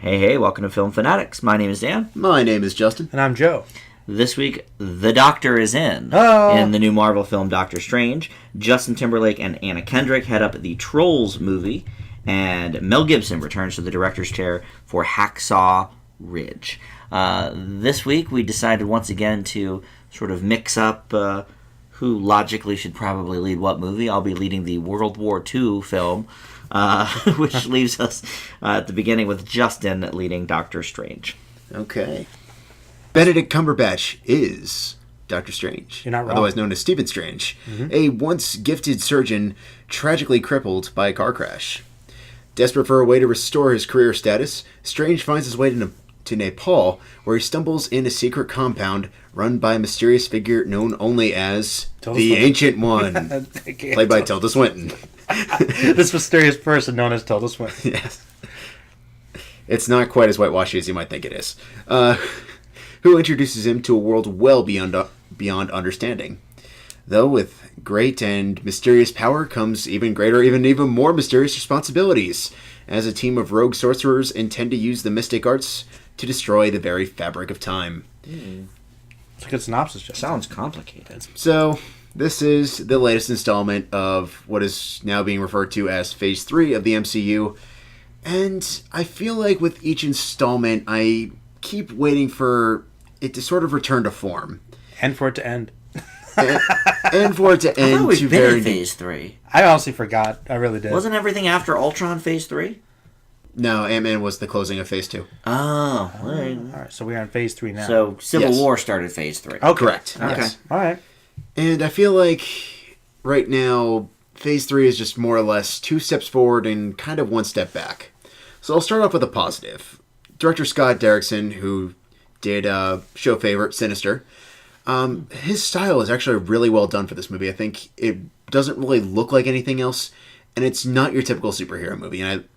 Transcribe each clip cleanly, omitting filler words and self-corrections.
Hey, welcome to Film Fanatics. My name is Dan. My name is Justin. And I'm Joe. This week, the Doctor is in the new Marvel film Doctor Strange. Justin Timberlake and Anna Kendrick head up the Trolls movie, and Mel Gibson returns to the director's chair for Hacksaw Ridge. This week, we decided once again to sort of mix up who logically should probably lead what movie. I'll be leading the World War II film, which leaves us at the beginning with Justin leading Doctor Strange. Okay. Benedict Cumberbatch is Doctor Strange. You're not wrong. Otherwise known as Stephen Strange. Mm-hmm. A once gifted surgeon tragically crippled by a car crash. Desperate for a way to restore his career status, Strange finds his way to Nepal, where he stumbles in a secret compound run by a mysterious figure known only as the Ancient One, played by Tilda Swinton. This mysterious person known as Tilda Swinton. Yes. It's not quite as whitewashy as you might think it is. Who introduces him to a world well beyond understanding. Though with great and mysterious power comes even greater, even more mysterious responsibilities, as a team of rogue sorcerers intend to use the mystic arts to destroy the very fabric of time. It's a good synopsis, Justin. Sounds complicated. So, this is the latest installment of what is now being referred to as Phase 3 of the MCU, and I feel like with each installment, I keep waiting for it to sort of return to form. And for it to end. and for it to end. I thought we've been in Phase 3. I honestly forgot. I really did. Wasn't everything after Ultron Phase 3? No, Ant-Man was the closing of Phase 2. Oh, all right. All right, so we're on Phase 3 now. So Civil War started Phase 3. Okay. Correct. Okay. Yes. All right. And I feel like right now, Phase 3 is just more or less 2 steps forward and kind of 1 step back. So I'll start off with a positive. Director Scott Derrickson, who did show favorite Sinister, his style is actually really well done for this movie. I think it doesn't really look like anything else, and it's not your typical superhero movie. And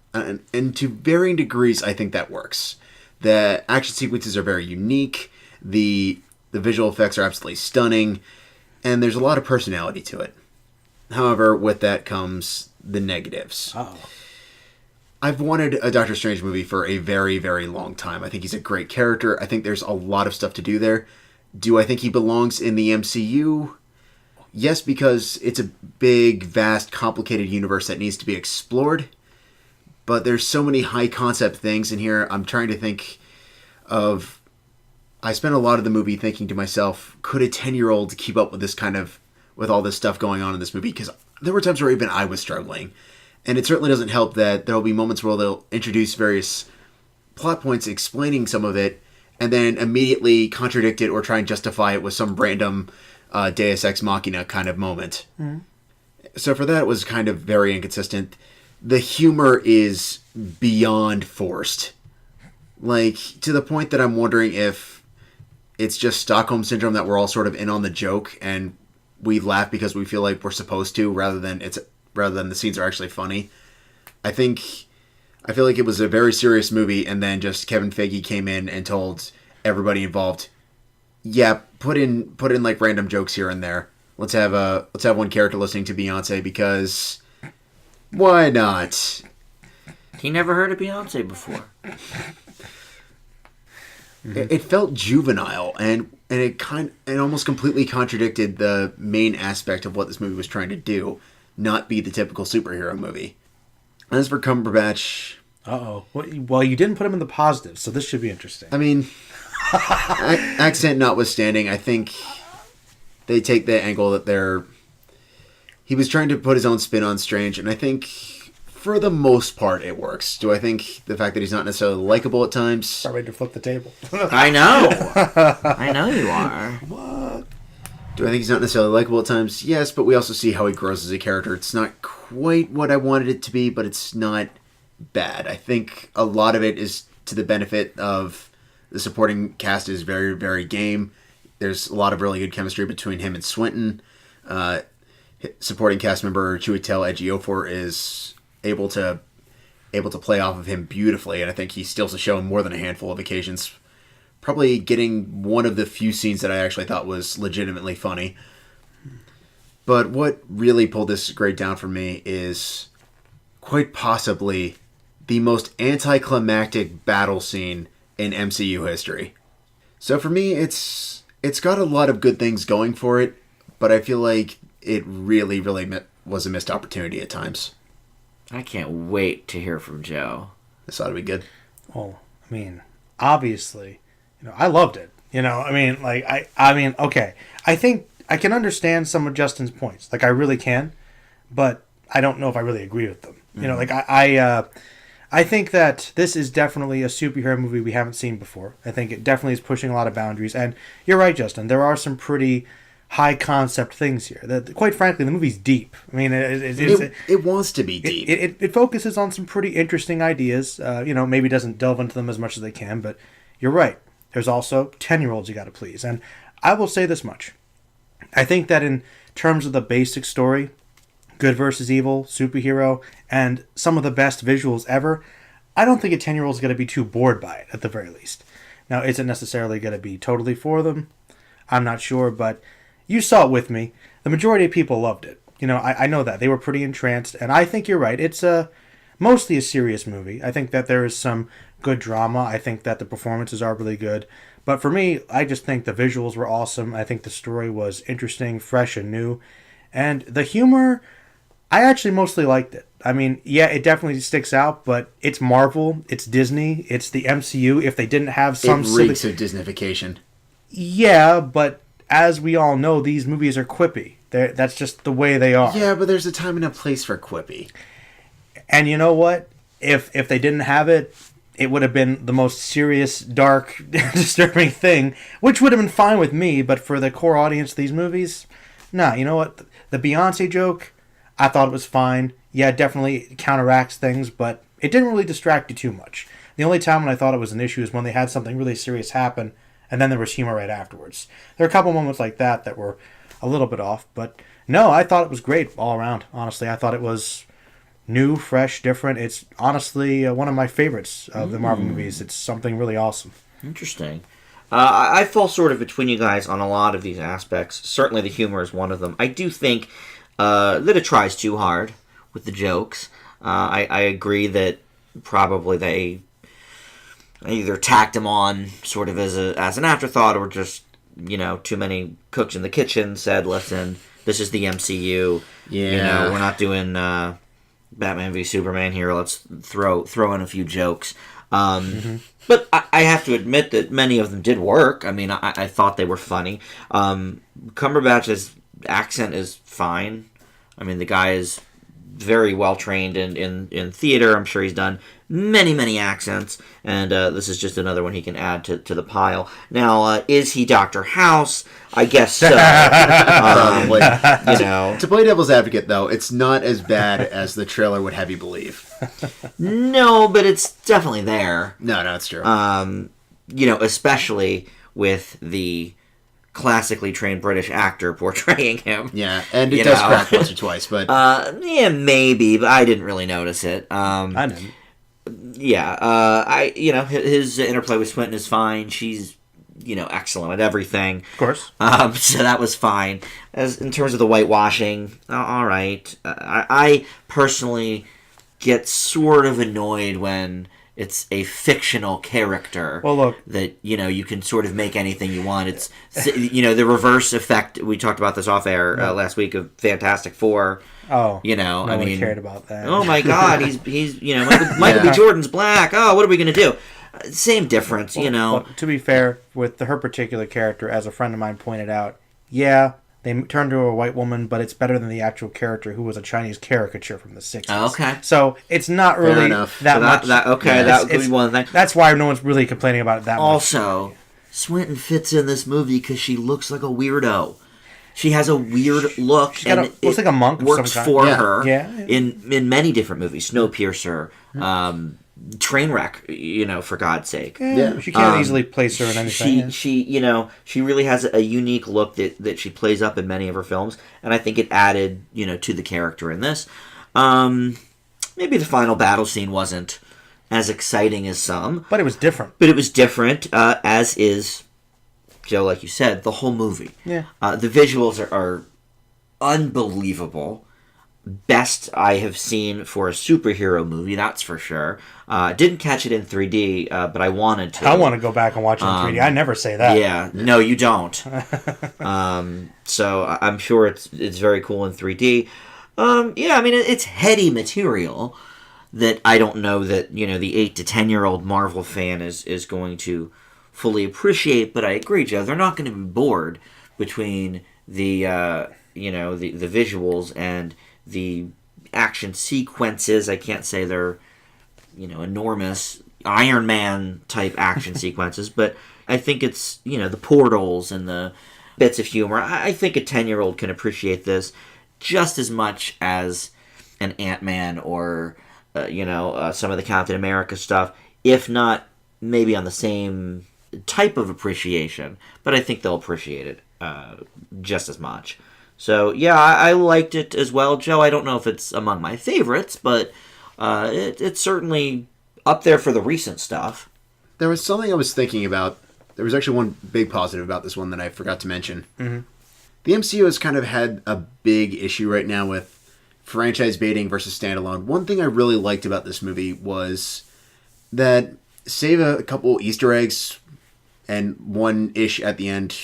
to varying degrees, I think that works. The action sequences are very unique. The visual effects are absolutely stunning, and there's a lot of personality to it. However, with that comes the negatives. Oh. I've wanted a Doctor Strange movie for a very, very long time. I think he's a great character. I think there's a lot of stuff to do there. Do I think he belongs in the MCU? Yes, because it's a big, vast, complicated universe that needs to be explored. But there's so many high-concept things in here. I'm trying to think of... I spent a lot of the movie thinking to myself, could a 10-year-old keep up with with all this stuff going on in this movie? Because there were times where even I was struggling. And it certainly doesn't help that there will be moments where they'll introduce various plot points explaining some of it, and then immediately contradict it or try and justify it with some random Deus Ex Machina kind of moment. Mm-hmm. So for that, it was kind of very inconsistent. The humor is beyond forced. Like, to the point that I'm wondering if it's just Stockholm Syndrome that we're all sort of in on the joke, and we laugh because we feel like we're supposed to, rather than the scenes are actually funny. I feel like it was a very serious movie, and then just Kevin Feige came in and told everybody involved, yeah, put in like random jokes here and there. Let's have one character listening to Beyonce, because why not? He never heard of Beyonce before. It felt juvenile, and it almost completely contradicted the main aspect of what this movie was trying to do. Not be the typical superhero movie. As for Cumberbatch... Uh-oh. Well, you didn't put him in the positives, so this should be interesting. I mean, accent notwithstanding, I think they take the angle that he was trying to put his own spin on Strange, and I think for the most part it works. Do I think the fact that he's not necessarily likable at times... Start ready to flip the table. I know. I know you are. What? Do I think he's not necessarily likable at times? Yes, but we also see how he grows as a character. It's not quite what I wanted it to be, but it's not bad. I think a lot of it is to the benefit of the supporting cast is very, very game. There's a lot of really good chemistry between him and Swinton. Supporting cast member Chiwetel Ejiofor is able to play off of him beautifully, and I think he steals the show on more than a handful of occasions. Probably getting one of the few scenes that I actually thought was legitimately funny. But what really pulled this grade down for me is quite possibly the most anticlimactic battle scene in MCU history. So for me, it's got a lot of good things going for it, but I feel like it really, really was a missed opportunity at times. I can't wait to hear from Joe. This ought to be good. Well, I mean, obviously, I loved it. Okay. I think I can understand some of Justin's points. I really can, but I don't know if I really agree with them. Mm-hmm. I think that this is definitely a superhero movie we haven't seen before. I think it definitely is pushing a lot of boundaries. And you're right, Justin. There are some pretty high concept things here. Quite frankly, the movie's deep. I mean, it wants to be deep. It focuses on some pretty interesting ideas. Maybe doesn't delve into them as much as they can, but you're right. There's also 10-year-olds you got to please. And I will say this much. I think that in terms of the basic story, good versus evil, superhero, and some of the best visuals ever, I don't think a 10-year-old is going to be too bored by it, at the very least. Now, is it necessarily going to be totally for them? I'm not sure, but you saw it with me. The majority of people loved it. I know that. They were pretty entranced, and I think you're right. It's mostly a serious movie. I think that there is some good drama. I think that the performances are really good. But for me, I just think the visuals were awesome. I think the story was interesting, fresh, and new. And the humor, I actually mostly liked it. I mean, yeah, it definitely sticks out, but it's Marvel, it's Disney, it's the MCU. If they didn't have some... It reeks of Disneyfication. Yeah, but as we all know, these movies are quippy. That's just the way they are. Yeah, but there's a time and a place for quippy. And you know what? If they didn't have it, it would have been the most serious, dark, disturbing thing, which would have been fine with me, but for the core audience of these movies, nah, you know what? The Beyonce joke, I thought it was fine. Yeah, it definitely counteracts things, but it didn't really distract you too much. The only time when I thought it was an issue is when they had something really serious happen, and then there was humor right afterwards. There are a couple moments like that were a little bit off, but no, I thought it was great all around, honestly. I thought it was new, fresh, different. It's honestly one of my favorites of the Marvel movies. It's something really awesome. Interesting. I fall sort of between you guys on a lot of these aspects. Certainly the humor is one of them. I do think that it tries too hard with the jokes. I agree that probably they either tacked them on sort of as an afterthought, or just, too many cooks in the kitchen said, listen, this is the MCU. Yeah. We're not doing Batman v Superman here. Let's throw in a few jokes. But I have to admit that many of them did work. I mean, I thought they were funny. Cumberbatch's accent is fine. I mean, the guy is very well trained in theater. I'm sure he's done many accents, and this is just another one he can add to the pile. Now, is he Dr. House? I guess so. To play devil's advocate, though, it's not as bad as the trailer would have you believe. No, but it's definitely there. No, it's true. Especially with the classically trained British actor portraying him. Yeah, and it does crack once or twice, but... yeah, maybe, but I didn't really notice it. I didn't. Yeah, his interplay with Swinton is fine. She's, excellent at everything. Of course. So that was fine. As in terms of the whitewashing, all right. I personally get sort of annoyed when it's a fictional character. Well, look, that you can sort of make anything you want. It's the reverse effect. We talked about this off air last week of Fantastic Four. Oh, nobody cared about that. Oh my God, he's Michael B. Jordan's black. Oh, what are we gonna do? Same difference, Well, to be fair, with her particular character, as a friend of mine pointed out, yeah, they turned her to a white woman, but it's better than the actual character, who was a Chinese caricature from the 60s. Okay. So it's not really that much. That could be one thing. That's why no one's really complaining about it that much. Also, Swinton fits in this movie because she looks like a weirdo. She has a weird look, and looks like a monk. Works for her. Yeah. In many different movies. Snowpiercer, Trainwreck. For God's sake. Yeah. She can't easily place her in anything. She really has a unique look that she plays up in many of her films, and I think it added to the character in this. Maybe the final battle scene wasn't as exciting as some, but it was different. As is, Joe, like you said, the whole movie. Yeah. The visuals are unbelievable. best I have seen for a superhero movie, that's for sure. Didn't catch it in 3D, but I wanted to. I want to go back and watch it in 3D. I never say that. Yeah, no, you don't. So I'm sure it's very cool in 3D. Yeah, I mean, it's heady material that I don't know that, the 8 to 10-year-old Marvel fan is going to fully appreciate, but I agree, Joe. They're not going to be bored between the the visuals and the action sequences. I can't say they're enormous Iron Man type action sequences, but I think it's the portals and the bits of humor. I think a 10-year-old can appreciate this just as much as an Ant-Man or some of the Captain America stuff, if not maybe on the same type of appreciation, but I think they'll appreciate it just as much. So yeah, I liked it as well, Joe. I don't know if it's among my favorites, but it's certainly up there for the recent stuff. There was something I was thinking about. There was actually one big positive about this one that I forgot to mention. Mm-hmm. The MCU has kind of had a big issue right now with franchise baiting versus standalone. One thing I really liked about this movie was that, save a couple Easter eggs and one ish at the end,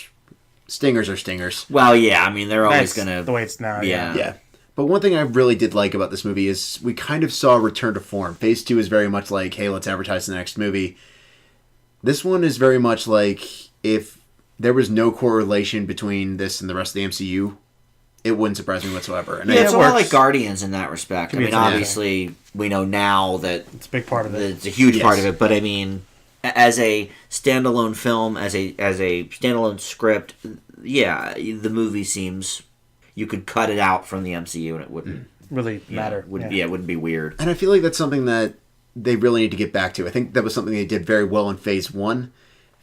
stingers are stingers. Well, yeah, I mean, they're always going to... the way it's now, Yeah. But one thing I really did like about this movie is we kind of saw a return to form. Phase 2 is very much like, hey, let's advertise the next movie. This one is very much like, if there was no correlation between this and the rest of the MCU, it wouldn't surprise me whatsoever. And it's a lot like Guardians in that respect. I mean, obviously, yeah. We know now that it's a big part of it. It's a huge part of it, but I mean, as a standalone film, as a standalone script, yeah, the movie seems you could cut it out from the MCU and it wouldn't really matter. It wouldn't be weird. And I feel like that's something that they really need to get back to. I think that was something they did very well in Phase 1.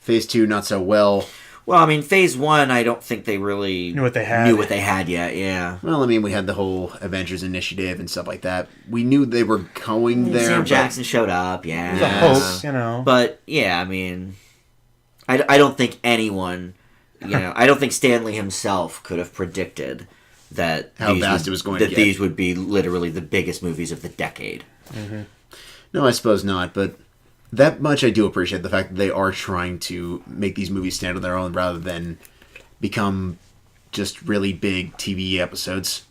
Phase 2, not so well. Well, I mean, Phase 1, I don't think they really knew what they had yet, yeah. Well, I mean, we had the whole Avengers Initiative and stuff like that. We knew they were going there. Sam Jackson showed up, yeah. It was a hope, But, yeah, I mean, I don't think anyone, I don't think Stanley himself could have predicted that these would be literally the biggest movies of the decade. Mm-hmm. No, I suppose not, but that much I do appreciate, the fact that they are trying to make these movies stand on their own rather than become just really big TV episodes.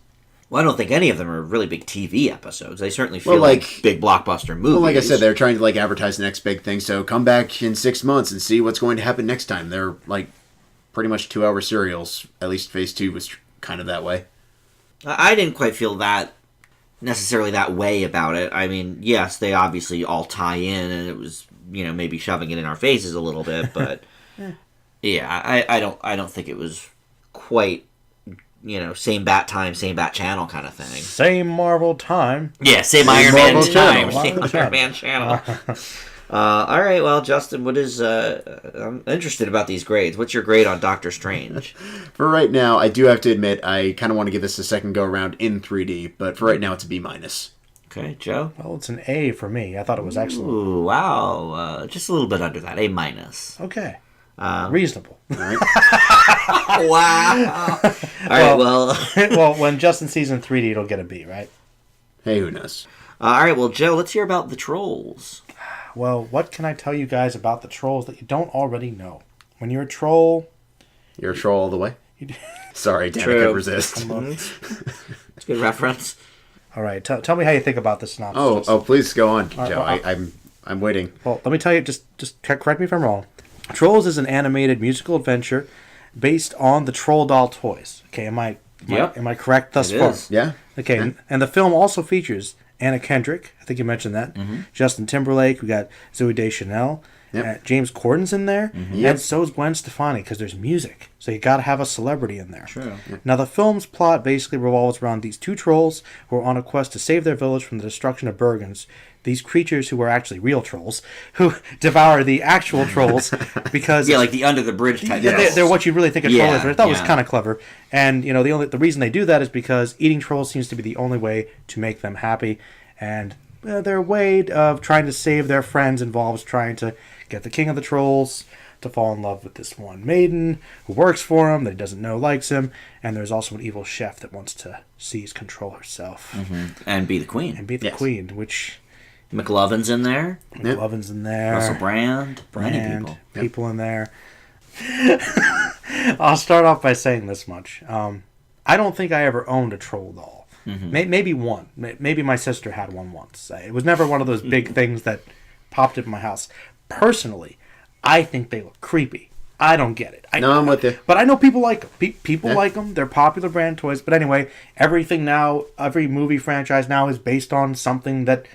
Well, I don't think any of them are really big TV episodes. They certainly feel like big blockbuster movies. Well, like I said, they're trying to advertise the next big thing, so come back in 6 months and see what's going to happen next time. They're pretty much 2-hour serials. At least Phase 2 was kind of that way. I didn't quite feel that necessarily that way about it. I mean, yes, they obviously all tie in, and it was maybe shoving it in our faces a little bit, but yeah, I don't think it was quite same bat time, same bat channel kind of thing. Same Marvel time. Yeah, same Iron Man time, same Iron Man channel. All right, well, Justin, what is I'm interested about these grades. What's your grade on Doctor Strange? For right now, I do have to admit, I kind of want to give this a second go around in 3D, but for right now, it's a B-. Okay, Joe? Well, it's an A for me. I thought it was excellent. Ooh, wow. Just a little bit under that. A-. Okay. Reasonable. All right. Wow. All right, well. Well, when Justin sees in 3D, it'll get a B, right? Hey, who knows? All right, well, Joe, let's hear about the Trolls. Well, what can I tell you guys about the Trolls that you don't already know? When you're a troll... You're a troll all the way? Sorry, Dan, I could resist. It's a good reference. All right, tell me how you think about the synopsis. Oh, please go on, right, Joe. well, I'm waiting. Well, let me tell you, just correct me if I'm wrong. Trolls is an animated musical adventure based on the Troll doll toys. Okay, am I correct thus far? Yeah. Okay, yeah. And the film also features Anna Kendrick, I think you mentioned that. Mm-hmm. Justin Timberlake, we got Zooey Deschanel. Yep. James Corden's in there, and so is Gwen Stefani, because there's music. So you got to have a celebrity in there. True. Yep. Now, the film's plot basically revolves around these two trolls who are on a quest to save their village from the destruction of Bergens. These creatures who are actually real trolls, who devour the actual trolls because... Yeah, like the under-the-bridge type. They're what you really think of trolls, but I thought it was kind of clever. And, the reason they do that is because eating trolls seems to be the only way to make them happy. And their way of trying to save their friends involves trying to get the king of the trolls to fall in love with this one maiden who works for him that he doesn't know likes him, and there's also an evil chef that wants to seize control herself and be the queen. Queen, which McLovin's in there. McLovin's in there. Russell Brand. Many people in there. I'll start off by saying this much. I don't think I ever owned a troll doll. Maybe one. Maybe my sister had one once. It was never one of those big things that popped in my house. Personally, I think they look creepy. I don't get it. I'm with you. But I know people like them. People like them. They're popular brand toys. But anyway, everything now, every movie franchise now is based on something that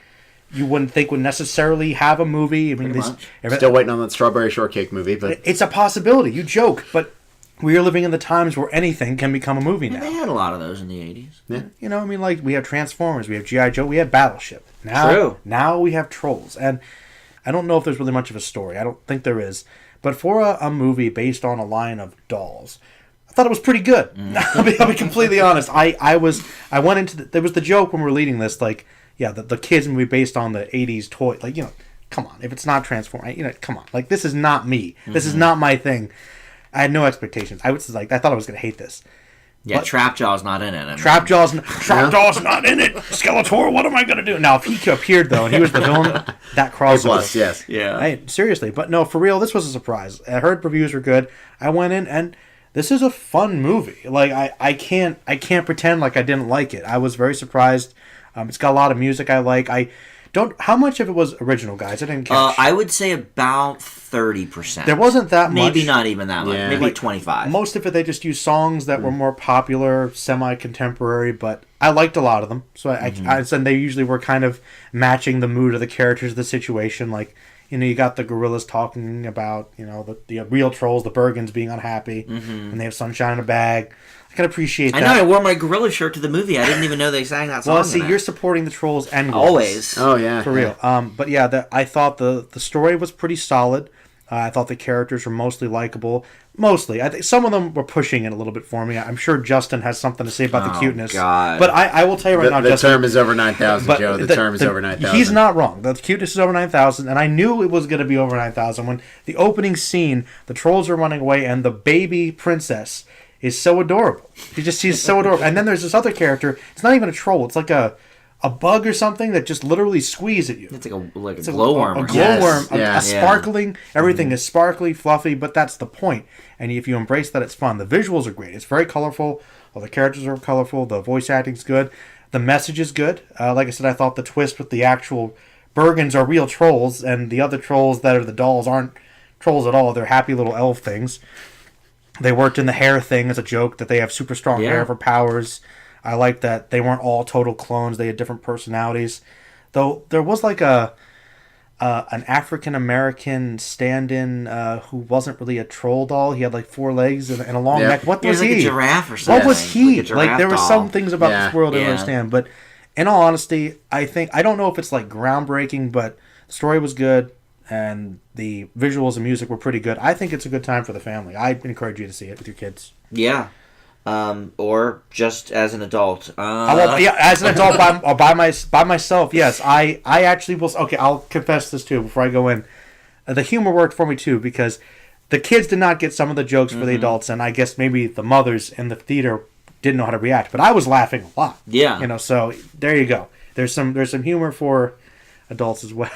you wouldn't think would necessarily have a movie. I mean, still waiting on that Strawberry Shortcake movie, but it's a possibility. You joke, but we are living in the times where anything can become a movie now. They had a lot of those in the 80s. Yeah. You know, I mean, like, we have Transformers, we have G.I. Joe, we have Battleship. Now we have Trolls. And I don't know if there's really much of a story. I don't think there is. But for a movie based on a line of dolls, I thought it was pretty good. I'll be completely honest. I went into there was the joke when we were leading this, like, yeah, the kids movie based on the 80s toy. Like, you know, come on. If it's not Transformers, you know, come on. Like, this is not me. This is not my thing. I had no expectations. I thought I was going to hate this. Yeah, Trapjaw's not in it. Trapjaw's not in it. Skeletor, what am I going to do? Now, if he appeared, though, and he was the villain, that crossover. yes. Yeah. Seriously. But no, for real, this was a surprise. I heard reviews were good. I went in, and this is a fun movie. Like, I can't pretend like I didn't like it. I was very surprised. It's got a lot of music I like. How much of it was original, guys? I didn't catch. I would say about 30%. There wasn't that much. Maybe not even that much. Yeah. Maybe like 25. Most of it, they just used songs that were more popular, semi-contemporary, but I liked a lot of them. So and they usually were kind of matching the mood of the characters, the situation. Like, you know, you got the gorillas talking about, you know, the real trolls, the Bergens being unhappy, and they have sunshine in a bag. I can appreciate that. I know, I wore my gorilla shirt to the movie. I didn't even know they sang that song. Well, see, you're supporting the trolls and gorillas. Always. Oh, yeah. For real. But yeah, I thought the story was pretty solid. I thought the characters were mostly likable. Mostly. I think some of them were pushing it a little bit for me. I'm sure Justin has something to say about the cuteness. God. But I will tell you right now, Justin. The term is over 9,000, Joe. The term is over 9,000. He's not wrong. The cuteness is over 9,000, and I knew it was going to be over 9,000 when the opening scene, the trolls are running away, and the baby princess is so adorable. She's so adorable. And then there's this other character. It's not even a troll. It's like a bug or something that just literally squeezes at you. It's like a glowworm. A glowworm. Yes. A sparkling. Everything is sparkly, fluffy, but that's the point. And if you embrace that, it's fun. The visuals are great. It's very colorful. All the characters are colorful. The voice acting's good. The message is good. Like I said, I thought the twist with the actual Bergens are real trolls, and the other trolls that are the dolls aren't trolls at all. They're happy little elf things. They worked in the hair thing as a joke that they have super strong hair for powers. I like that they weren't all total clones. They had different personalities. Though there was like an African American stand-in who wasn't really a troll doll. He had like 4 legs and a long neck. What was like he? A giraffe or something. What was he? Like there were some things about this world I don't Yeah. understand. But in all honesty, I don't know if it's like groundbreaking, but the story was good. And the visuals and music were pretty good. I think it's a good time for the family. I'd encourage you to see it with your kids. Yeah. Or just as an adult. As an adult by myself, yes. I actually will. Okay, I'll confess this too before I go in. The humor worked for me too because the kids did not get some of the jokes for the adults, and I guess maybe the mothers in the theater didn't know how to react. But I was laughing a lot. Yeah. You know, so there you go. There's some humor for adults as well.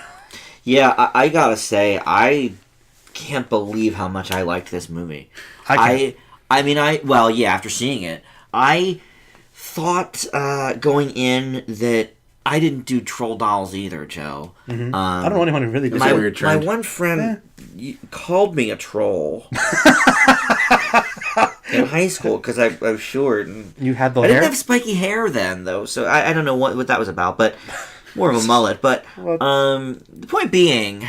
Yeah, I gotta say, I can't believe how much I liked this movie. After seeing it, I thought going in that I didn't do troll dolls either, Joe. Mm-hmm. I don't know anyone who really did. My one friend called me a troll in high school because I was short. And you had the hair? I didn't hair? have spiky hair then, though, so I don't know what that was about, but more of a mullet. But the point being...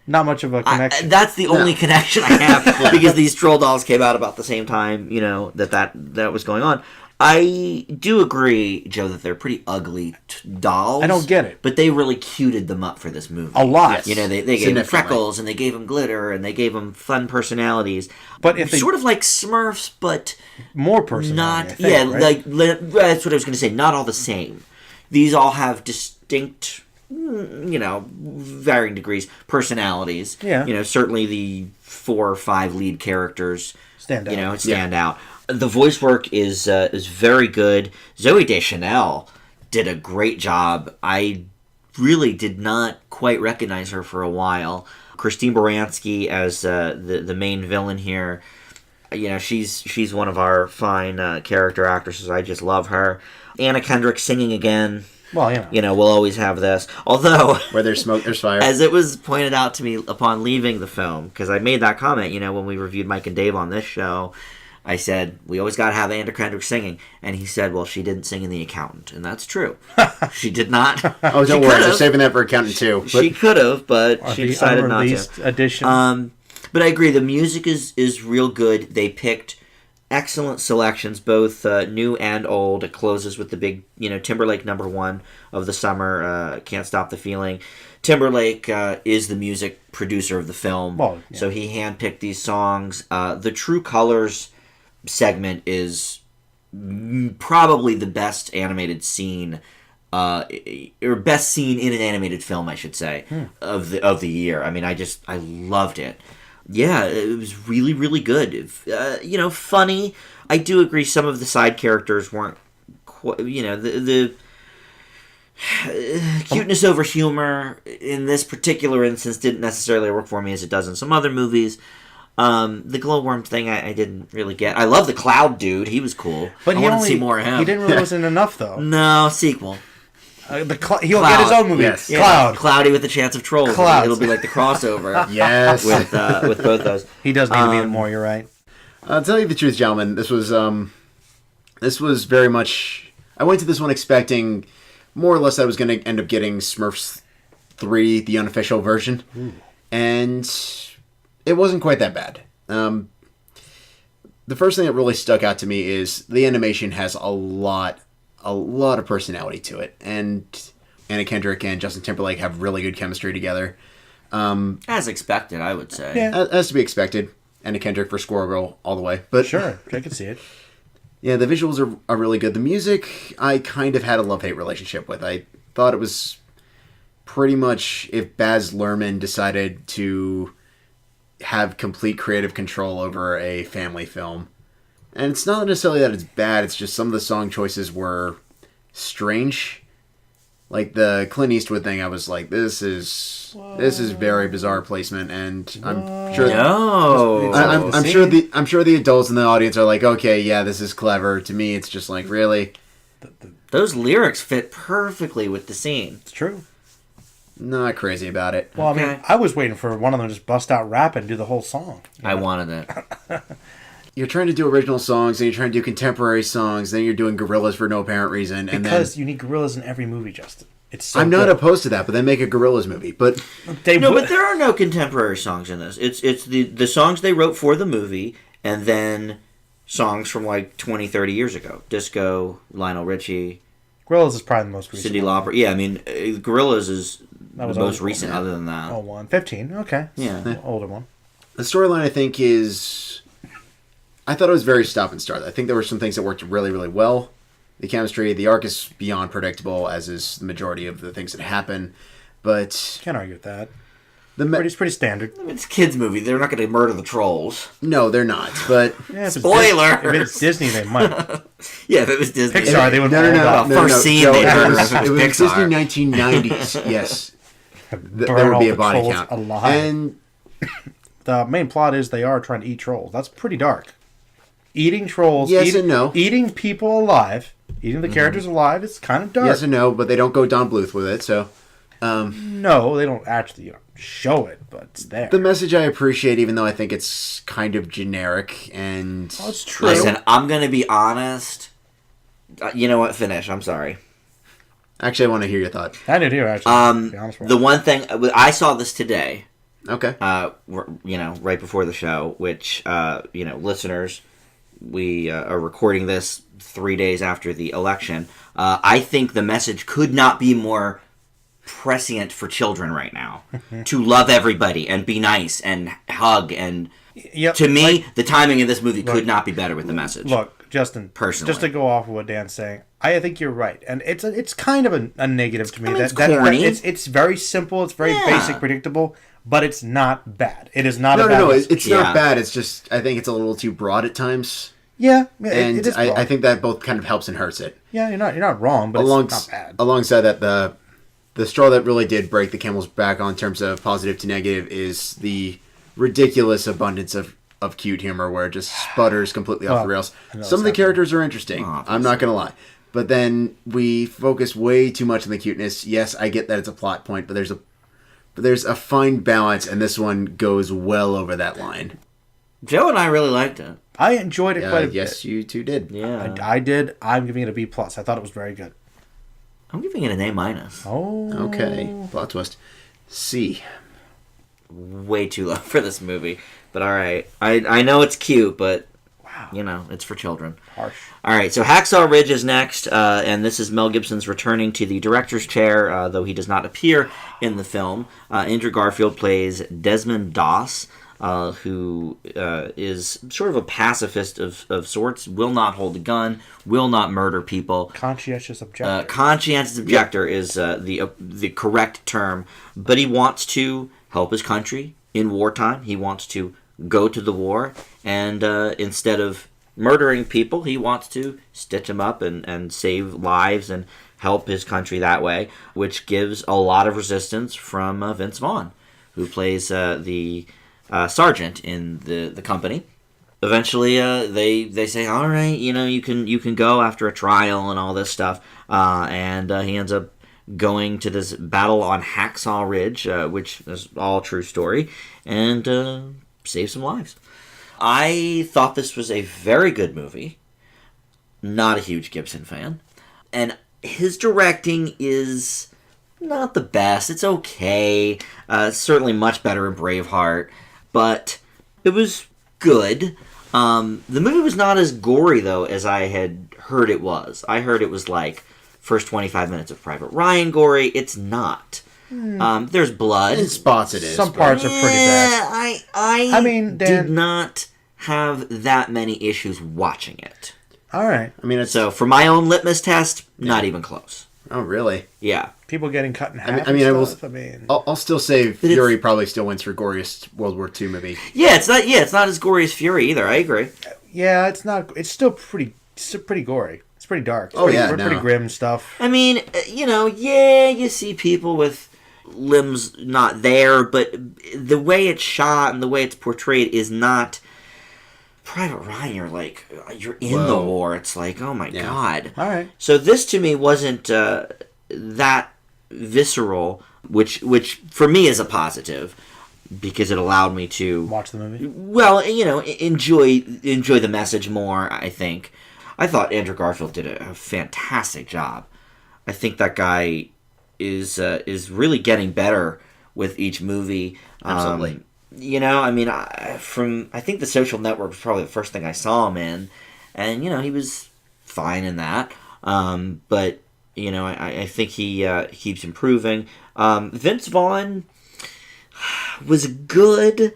Not much of a connection. That's the only connection I have because these troll dolls came out about the same time, you know, that was going on. I do agree, Joe, that they're pretty ugly dolls. I don't get it. But they really cuted them up for this movie. A lot. Yes. You know, they gave them freckles, and they gave them glitter, and they gave them fun personalities. But if sort of like Smurfs, but... More personality, Not, right? like, that's what I was going to say. Not all the same. These all have distinct varying degrees, personalities. Yeah. Certainly the 4 or 5 lead characters Stand out. stand out. The voice work is very good. Zooey Deschanel did a great job. I really did not quite recognize her for a while. Christine Baranski as the main villain here. She's one of our fine character actresses. I just love her. Anna Kendrick singing again. Well, we'll always have this. Although, where there's smoke, there's fire. As it was pointed out to me upon leaving the film, because I made that comment, when we reviewed Mike and Dave on this show, I said, we always got to have Anna Kendrick singing. And he said, well, she didn't sing in The Accountant. And that's true. She did not. Oh, don't worry. They're saving that for Accountant too. She could have, but she decided not to. Edition. But I agree. The music is real good. They picked excellent selections, both new and old. It closes with the big, Timberlake #1 of the summer, Can't Stop the Feeling. Timberlake is the music producer of the film, so he handpicked these songs. The True Colors segment is probably the best animated scene, or best scene in an animated film, I should say, of the year. I mean, I loved it. Yeah, it was really, really good. Funny. I do agree some of the side characters weren't quite, the cuteness over humor in this particular instance didn't necessarily work for me as it does in some other movies. The glowworm thing I didn't really get. I love the Cloud dude. He was cool. But I wanted to see more of him. He didn't really wasn't enough, though. No, sequel. He'll get his own movie. Yes. Cloud. Cloudy with a Chance of Trolls. Clouds. It'll be like the crossover. Yes. With both those. He does need to be in more, you're right. I'll tell you the truth, gentlemen. This was very much... I went to this one expecting more or less that I was going to end up getting Smurfs 3, the unofficial version. Ooh. And it wasn't quite that bad. The first thing that really stuck out to me is the animation has a lot of personality to it. And Anna Kendrick and Justin Timberlake have really good chemistry together. As expected, I would say. Yeah. As to be expected. Anna Kendrick for Squirrel Girl all the way. But Sure, I can see it. Yeah, the visuals are really good. The music, I kind of had a love-hate relationship with. I thought it was pretty much if Baz Luhrmann decided to have complete creative control over a family film. And it's not necessarily that it's bad, it's just some of the song choices were strange. Like the Clint Eastwood thing, I was like, this is very bizarre placement, and I'm sure I'm sure the adults in the audience are like, okay, yeah, this is clever. To me, it's just like, really? Those lyrics fit perfectly with the scene. It's true. Not crazy about it. Well, I mean, I was waiting for one of them to just bust out rap and do the whole song. I wanted it. You're trying to do original songs, and you're trying to do contemporary songs, then you're doing gorillas for no apparent reason. Because you need gorillas in every movie, Justin. It's so I'm not good. opposed to that, but then make a gorillas movie. But but there are no contemporary songs in this. It's the songs they wrote for the movie, and then songs from like 20, 30 years ago. Disco, Lionel Richie. Gorillas is probably the most recent. Cyndi Lauper. Yeah, I mean, Gorillas is the was most old, recent other than that. 01. 15, okay. Yeah. Older one. The storyline, I think, is... I thought it was very stop and start. I think there were some things that worked really, really well. The chemistry, the arc is beyond predictable, as is the majority of the things that happen. But... Can't argue with that. It's pretty standard. It's a kids' movie. They're not going to murder the trolls. No, they're not. But Yeah, Spoiler! If it's Disney, they might. Yeah, if it was Disney. Pixar, they would no. First scene they murder if It it was was Disney Pixar. 1990s. Yes, Burn there would be all a body the trolls count. alive. And The main plot is they are trying to eat trolls. That's pretty dark. Eating trolls. Yes and no. Eating people alive. Eating the characters alive. It's kind of dark. yes and no, but they don't go Don Bluth with it. So No, they don't actually show it, but it's there. the message I appreciate, even though I think it's kind of generic and Oh, it's true. Listen, I'm going to be honest. You know what? Finish. I'm sorry. Actually, I want to hear your thought. I did too, actually. To be honest with The you. one thing... I saw this today. Okay. Right before the show, which, listeners, we are recording this 3 days after the election. I think the message could not be more prescient for children right now. To love everybody and be nice and hug and... Yep, To me, the timing of this movie could not be better with the message. Look, Justin, personally. just to go off of what Dan's saying, I think you're right, and it's kind of a negative to me. It's corny. It's very simple, it's very basic, predictable, but it's not bad. It is not. No, it's not bad. It's just I think it's a little too broad at times. Yeah, and it is broad. I think that both kind of helps and hurts it. Yeah, you're not wrong, but it's not bad. Alongside that, the straw that really did break the camel's back on terms of positive to negative is the ridiculous abundance of cute humor where it just sputters completely off the rails. Some of the characters are interesting. I'm not going to lie. But then we focus way too much on the cuteness. Yes, I get that it's a plot point, but there's a fine balance, and this one goes well over that line. Joe and I really liked it. I enjoyed it quite a bit. Yes, you two did. Yeah. I did. I'm giving it a B+. I thought it was very good. I'm giving it an A-. Oh. Okay. Plot twist. C. Way too low for this movie. But all right. I know it's cute, but, it's for children. Harsh. All right, so Hacksaw Ridge is next, and this is Mel Gibson's returning to the director's chair, though he does not appear in the film. Andrew Garfield plays Desmond Doss, who is sort of a pacifist of sorts, will not hold a gun, will not murder people. Conscientious objector. Conscientious objector is the correct term, but he wants to help his country in wartime. He wants to go to the war, and instead of murdering people, he wants to stitch them up and save lives and help his country that way, which gives a lot of resistance from Vince Vaughn, who plays the sergeant in the company. Eventually, they say, all right, you can go after a trial and all this stuff, and he ends up going to this battle on Hacksaw Ridge, which is all true story, and save some lives. I thought this was a very good movie. Not a huge Gibson fan. And his directing is not the best. It's okay. Certainly much better in Braveheart. But it was good. The movie was not as gory, though, as I had heard it was. I heard it was like first 25 minutes of Private Ryan gory. It's not. There's blood. In spots it is. Some parts are pretty bad. I mean, did not have that many issues watching it. All right. I mean, so for my own litmus test, not even close. Oh, really? Yeah. People getting cut in half. I'll still say Fury probably still wins for goriest World War II movie. Yeah, it's not as gory as Fury either. I agree. Yeah, it's not. It's still pretty gory. It's pretty dark. It's pretty grim stuff. I mean, you see people with limbs not there, but the way it's shot and the way it's portrayed is not. Private Ryan, you're in the war. It's like, oh my god. All right. So this to me wasn't that visceral, which for me is a positive because it allowed me to watch the movie. Well, enjoy the message more. I think. I thought Andrew Garfield did a fantastic job. I think that guy is really getting better with each movie. Absolutely. I think The Social Network was probably the first thing I saw him in, and he was fine in that. But I think he keeps improving. Vince Vaughn was good,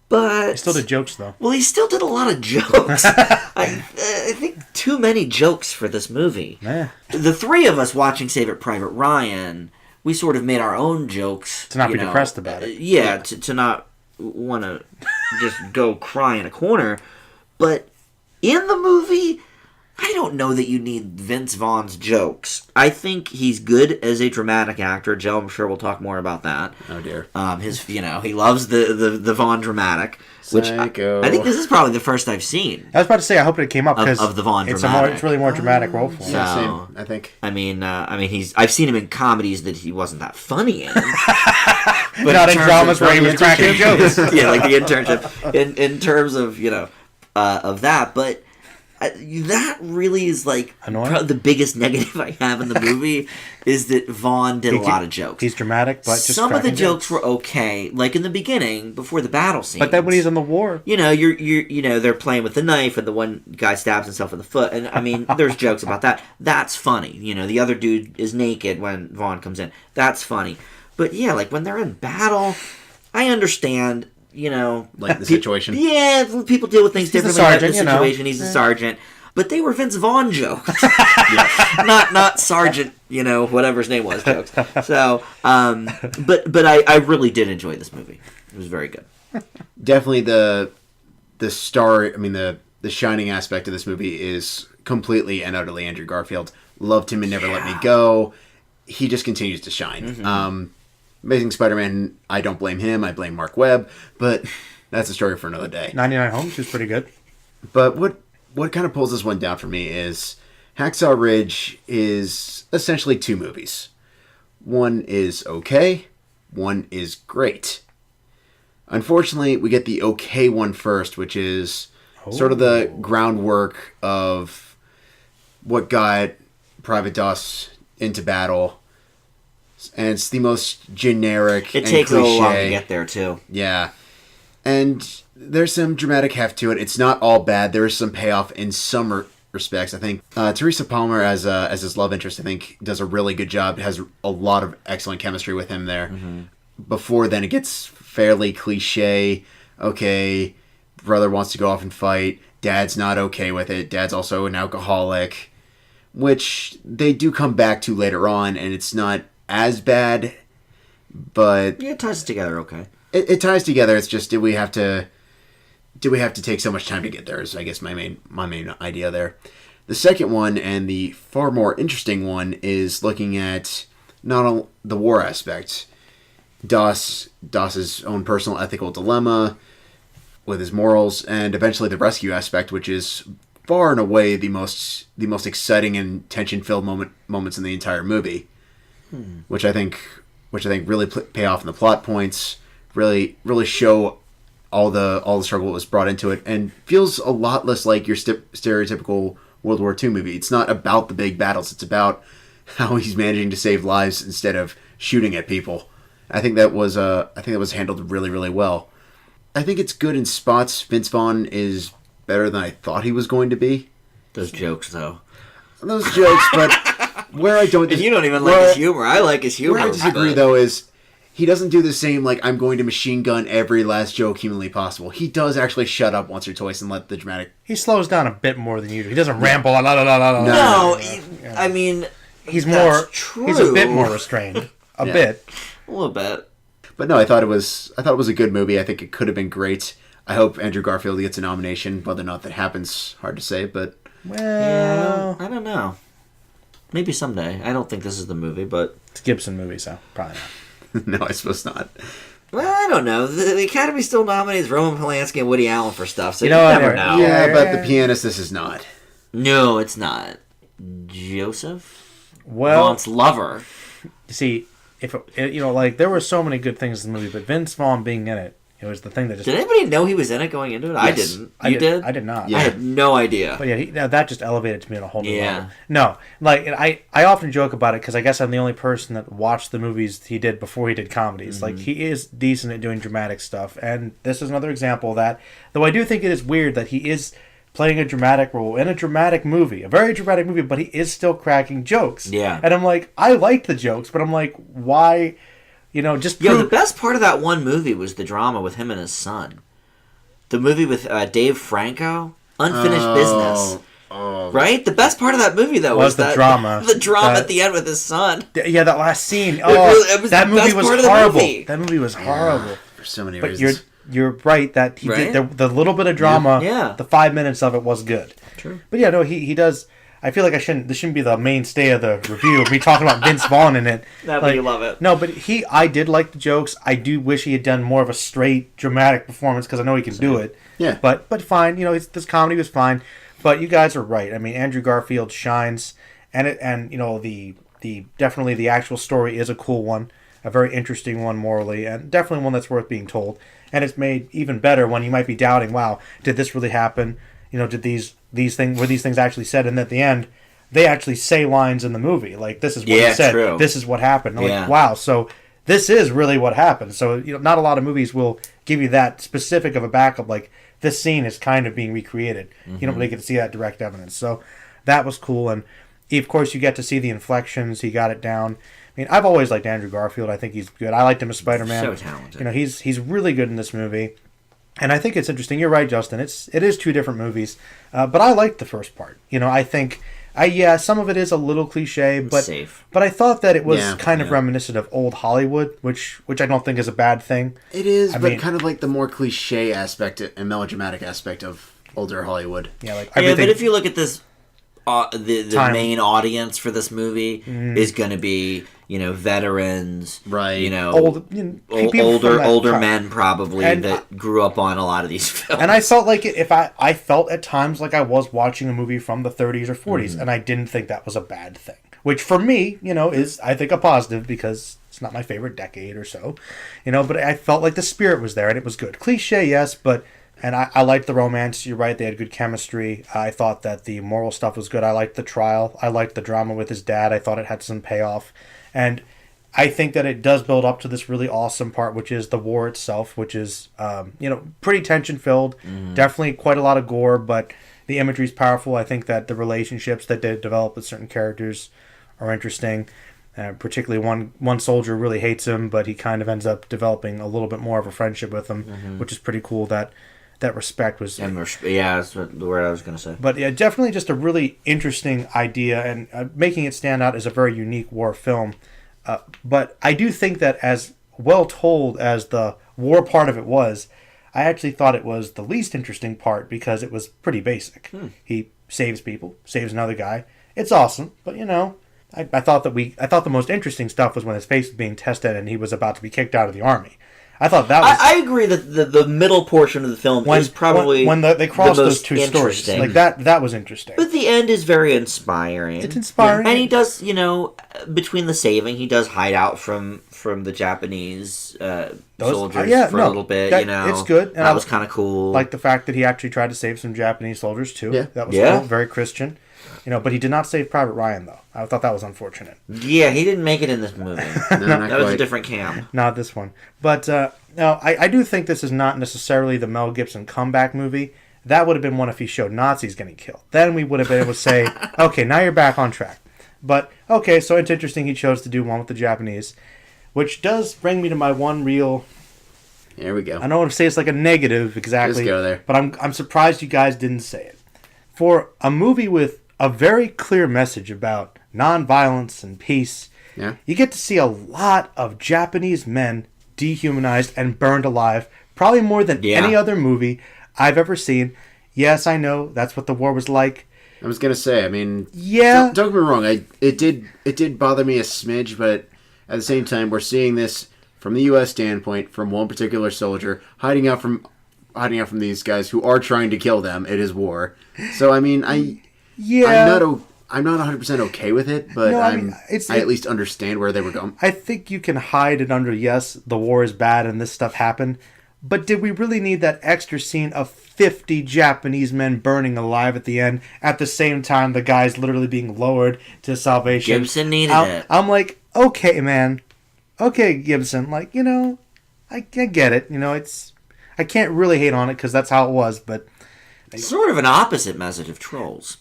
but he still did jokes though. Well, he still did a lot of jokes. I think too many jokes for this movie. The three of us watching Saving Private Ryan, we sort of made our own jokes to not be depressed about it. Yeah, to not want to just go cry in a corner. But in the movie, I don't know that you need Vince Vaughn's jokes. I think he's good as a dramatic actor. Joe, I'm sure we'll talk more about that. Oh dear. He loves the Vaughn dramatic, which I think this is probably the first I've seen. I was about to say I hope it came up because of the Vaughn dramatic. It's really more dramatic role for him. Yeah, same, I think. I've seen him in comedies that he wasn't that funny in. But not in dramas where he was cracking jokes. Yeah, like the internship. In terms of of that, but that really is the biggest negative I have in the movie is that Vaughn did a lot of jokes. He's dramatic, but just some of the jokes were okay, like in the beginning before the battle scene. But then when he's in the war, they're playing with the knife and the one guy stabs himself in the foot, and there's jokes about that. That's funny. The other dude is naked when Vaughn comes in. That's funny. But yeah, when they're in battle, I understand. The situation. Yeah, people deal with things differently. Sergeant, the situation. He's a sergeant. but they were Vince Vaughn jokes, not Sergeant, whatever his name was jokes. So, but I really did enjoy this movie. It was very good. Definitely the star. I mean, the shining aspect of this movie is completely and utterly Andrew Garfield. Loved him and Never Let Me Go. He just continues to shine. Mm-hmm. Amazing Spider-Man, I don't blame him. I blame Mark Webb, but that's a story for another day. 99 Homes was pretty good. But what kind of pulls this one down for me is Hacksaw Ridge is essentially two movies. One is okay, one is great. Unfortunately, we get the okay one first, which is sort of the groundwork of what got Private Doss into battle. And it's the most generic and cliche. It takes a little while to get there, too. Yeah. And there's some dramatic heft to it. It's not all bad. There is some payoff in some respects. I think Teresa Palmer as his love interest, I think, does a really good job. Has a lot of excellent chemistry with him there. Mm-hmm. Before then, it gets fairly cliche. Okay, brother wants to go off and fight. Dad's not okay with it. Dad's also an alcoholic, which they do come back to later on, and it's not as bad, but yeah, it ties it together okay. It ties together. It's just, do we have to take so much time to get there is, I guess, my main idea there. The second one, and the far more interesting one, is looking at not only the war aspect, Doss's own personal ethical dilemma with his morals, and eventually the rescue aspect, which is far and away the most exciting and tension-filled moments in the entire movie, which I think really pay off in the plot points, really show all the struggle that was brought into it, and feels a lot less like your stereotypical World War II movie. It's not about the big battles; it's about how he's managing to save lives instead of shooting at people. I think that was handled really, really well. I think it's good in spots. Vince Vaughn is better than I thought he was going to be. Those jokes, though. Those jokes, but where I don't... And you don't even like his humor. I like his humor. Where I disagree, though, is he doesn't do the same, like, I'm going to machine gun every last joke humanly possible. He does actually shut up once or twice and let the dramatic... He slows down a bit more than usual. He doesn't ramble. No, I mean... He's a bit more restrained. A bit. A little bit. But no, I thought it was a good movie. I think it could have been great. I hope Andrew Garfield gets a nomination. Whether or not that happens, hard to say, but... Well... I don't know. Maybe someday. I don't think this is the movie, but... It's a Gibson movie, so probably not. No, I suppose not. Well, I don't know. The Academy still nominates Roman Polanski and Woody Allen for stuff, so you never know. Yeah, but The Pianist, this is not. No, it's not. Joseph? Well... Vaughn's lover. See... there were so many good things in the movie, but Vince Vaughn being in it, it was the thing that just... Did anybody know he was in it going into it? Yes. I didn't. You did? I did not. Yeah. I had no idea. But yeah, that just elevated to me on a whole new level. No, I often joke about it because I guess I'm the only person that watched the movies he did before he did comedies. Mm-hmm. Like, he is decent at doing dramatic stuff, and this is another example of that. Though I do think it is weird that he is playing a dramatic role in a dramatic movie, a very dramatic movie, but he is still cracking jokes. Yeah. And I'm like, I liked the jokes, but I'm like, why, the best part of that one movie was the drama with him and his son. The movie with Dave Franco, Unfinished Business. Oh. Right? The best part of that movie, though, was the drama. The drama at the end with his son. Yeah, that last scene. Oh, it was that movie was horrible. That movie was horrible. For so many reasons. You're right that he did the little bit of drama. The 5 minutes of it was good. True. But yeah, no, he does. I feel like this shouldn't be the mainstay of the review. Me talking about Vince Vaughn in it. But you love it. No, but I did like the jokes. I do wish he had done more of a straight dramatic performance because I know he can do it. Yeah. But fine. This comedy was fine. But you guys are right. I mean, Andrew Garfield shines, and the definitely the actual story is a cool one, a very interesting one morally, and definitely one that's worth being told. And it's made even better when you might be doubting, wow, did this really happen? Did these things actually said? And at the end, they actually say lines in the movie. Like, this is what he said. True. This is what happened. Like, wow, so this is really what happened. So, not a lot of movies will give you that specific of a backup. Like, this scene is kind of being recreated. Mm-hmm. You don't really get to see that direct evidence. So that was cool. And, of course, you get to see the inflections. He got it down. I mean, I've always liked Andrew Garfield. I think he's good. I liked him as Spider-Man. So talented. He's really good in this movie. And I think it's interesting. You're right, Justin. It is two different movies, but I liked the first part. I think some of it is a little cliche, but safe. But I thought that it was kind of reminiscent of old Hollywood, which I don't think is a bad thing. It is, but kind of like the more cliche aspect and melodramatic aspect of older Hollywood. Yeah, like but if you look at this, the main audience for this movie is going to be veterans, right? Older men probably that grew up on a lot of these films. And I felt like I felt at times like I was watching a movie from the 30s or 40s, and I didn't think that was a bad thing. Which for me, is I think a positive because it's not my favorite decade or so, But I felt like the spirit was there and it was good. Cliche, yes, but. And I liked the romance. You're right. They had good chemistry. I thought that the moral stuff was good. I liked the trial. I liked the drama with his dad. I thought it had some payoff. And I think that it does build up to this really awesome part, which is the war itself, which is, pretty tension-filled. Definitely quite a lot of gore, but the imagery is powerful. I think that the relationships that they develop with certain characters are interesting. Particularly one soldier really hates him, but he kind of ends up developing a little bit more of a friendship with him, which is pretty cool. That respect was... that's the word I was going to say. But yeah, definitely just a really interesting idea, and making it stand out as a very unique war film. But I do think that as well told as the war part of it was, I actually thought it was the least interesting part because it was pretty basic. He saves people, saves another guy. It's awesome, but I thought the most interesting stuff was when his face was being tested and he was about to be kicked out of the army. I thought that was... I agree that the middle portion of the film is probably when they cross those two stories. Like that was interesting. But the end is very inspiring. It's inspiring. And he does, between the saving, he does hide out from the Japanese soldiers for a little bit, It's good. And that was kind of cool. Like the fact that he actually tried to save some Japanese soldiers, too. Yeah. That was cool. Very Christian. But he did not save Private Ryan, though. I thought that was unfortunate. Yeah, he didn't make it in this movie. That was a different Cam. Not this one. But, no, I do think this is not necessarily the Mel Gibson comeback movie. That would have been one if he showed Nazis getting killed. Then we would have been able to say, okay, now you're back on track. But, okay, so it's interesting he chose to do one with the Japanese, which does bring me to my one real... Here we go. I don't want to say it's like a negative exactly. Just go there. But I'm surprised you guys didn't say it. For a movie with a very clear message about nonviolence and peace, you get to see a lot of Japanese men dehumanized and burned alive, probably more than any other movie I've ever seen. Yes, I know that's what the war was like. I was gonna say, don't get me wrong. It did bother me a smidge, but at the same time, we're seeing this from the U.S. standpoint, from one particular soldier hiding out from these guys who are trying to kill them. It is war, so I'm not 100% okay with it, but I at least understand where they were going. I think you can hide it under, yes, the war is bad and this stuff happened, but did we really need that extra scene of 50 Japanese men burning alive at the end, at the same time the guy's literally being lowered to salvation? Gibson needed it. I'm like, okay, man. Okay, Gibson. Like, I get it. I can't really hate on it because that's how it was, but... Sort of an opposite message of Trolls.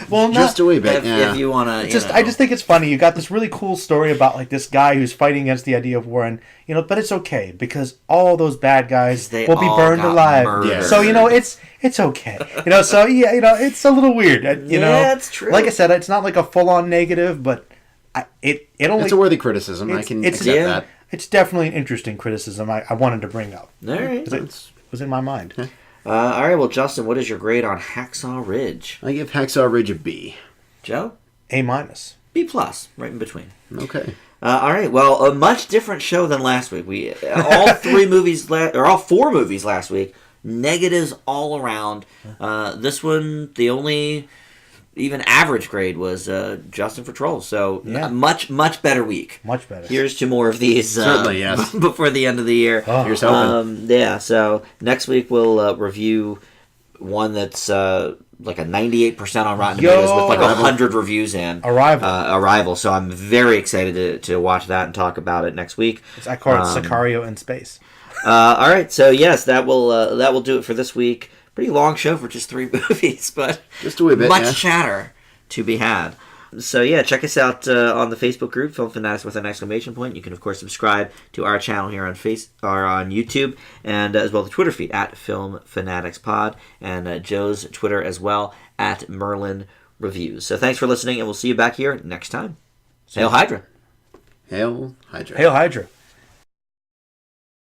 Well, just a wee bit. If you want to, I just think it's funny. You got this really cool story about like this guy who's fighting against the idea of war, and but it's okay because all those bad guys will be burned alive. Murdered. So it's okay. So it's a little weird. Yeah, it's true. Like I said, it's not like a full on negative, but it only. It's a worthy criticism. I can accept that. It's definitely an interesting criticism. I wanted to bring up. All right, it was in my mind. All right, well, Justin, what is your grade on Hacksaw Ridge? I give Hacksaw Ridge a B. Joe? A-. B+, right in between. Okay. All right, well, a much different show than last week. We all four movies last week, negatives all around. This one, the only even average grade was Justin for Trolls. So much better week. Much better. Here's to more of these. Certainly, yes. Before the end of the year. Oh, here's hoping. So next week we'll review one that's like a 98% on Rotten Tomatoes with like 100 reviews in. Arrival. So I'm very excited to watch that and talk about it next week. I call it Sicario in space. All right. So yes, that will do it for this week. Pretty long show for just 3 movies, but just a wee bit, much chatter to be had. So yeah, check us out on the Facebook group, Film Fanatics with an exclamation point. You can of course subscribe to our channel here on on YouTube, and as well the Twitter feed at Film Fanatics Pod, and Joe's Twitter as well at Merlin Reviews. So thanks for listening, and we'll see you back here next time. Hail Hydra! Hail Hydra! Hail Hydra!